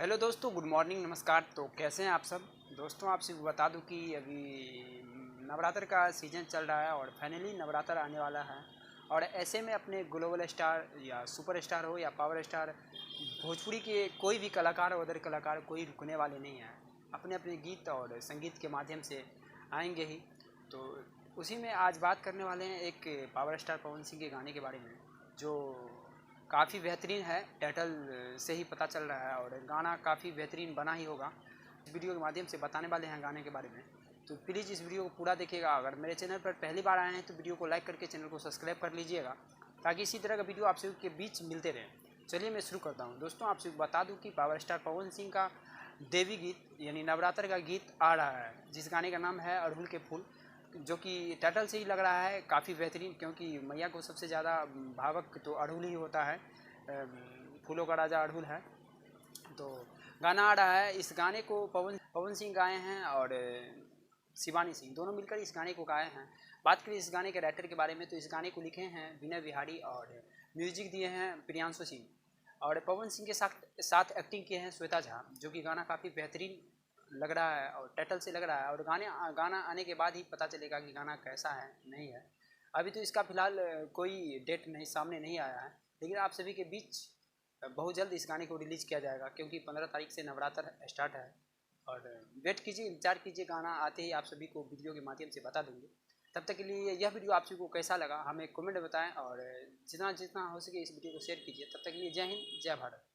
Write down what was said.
Hello दोस्तों, good morning, नमस्कार। तो कैसे हैं आप सब दोस्तों? आपसे बता दूं कि अभी नवरात्र का सीज़न चल रहा है और फाइनली नवरात्र आने वाला है। और ऐसे में अपने ग्लोबल स्टार या सुपर स्टार हो या पावर स्टार, भोजपुरी के कोई भी कलाकार और अदर कलाकार कोई रुकने वाले नहीं हैं। अपने अपने गीत और संगीत के माध्यम से आएंगे ही। तो उसी में आज बात करने वाले हैं एक पावर स्टार पवन सिंह के गाने के बारे में, जो काफ़ी बेहतरीन है। टाइटल से ही पता चल रहा है और गाना काफ़ी बेहतरीन बना ही होगा। इस वीडियो के माध्यम से बताने वाले हैं गाने के बारे में, तो प्लीज़ इस वीडियो को पूरा देखिएगा। अगर मेरे चैनल पर पहली बार आए हैं तो वीडियो को लाइक करके चैनल को सब्सक्राइब कर लीजिएगा, ताकि इसी तरह का वीडियो आप सभी के बीच मिलते रहें। चलिए मैं शुरू करता हूँ। दोस्तों, आपसे बता दूँ कि पावर स्टार पवन सिंह का देवी गीत यानी नवरात्र का गीत आ रहा है, जिस गाने का नाम है अड़हुल के फूल, जो कि टाइटल से ही लग रहा है काफ़ी बेहतरीन, क्योंकि मैया को सबसे ज़्यादा भावक तो अड़हुल ही होता है। फूलों का राजा अड़हुल है। तो गाना आ रहा है। इस गाने को पवन सिंह गाए हैं और शिवानी सिंह दोनों मिलकर इस गाने को गाए हैं। बात करें इस गाने के राइटर के बारे में, तो इस गाने को लिखे हैं विनय बिहारी और म्यूजिक दिए हैं प्रियांशु सिंह। और पवन सिंह के साथ साथ एक्टिंग किए हैं श्वेता झा, जो कि गाना काफ़ी बेहतरीन लग रहा है और टाइटल से लग रहा है। और गाना आने के बाद ही पता चलेगा कि गाना कैसा है नहीं है। अभी तो इसका फ़िलहाल कोई डेट नहीं सामने नहीं आया है, लेकिन आप सभी के बीच बहुत जल्द इस गाने को रिलीज़ किया जाएगा, क्योंकि 15 तारीख से नवरात्र स्टार्ट है। और वेट कीजिए, इंतजार कीजिए, गाना आते ही आप सभी को वीडियो के माध्यम से बता देंगे। तब तक के लिए यह वीडियो आप सभी को कैसा लगा हमें कमेंट में बताएं, और जितना जितना हो सके इस वीडियो को शेयर कीजिए। तब तक के लिए जय हिंद, जय भारत।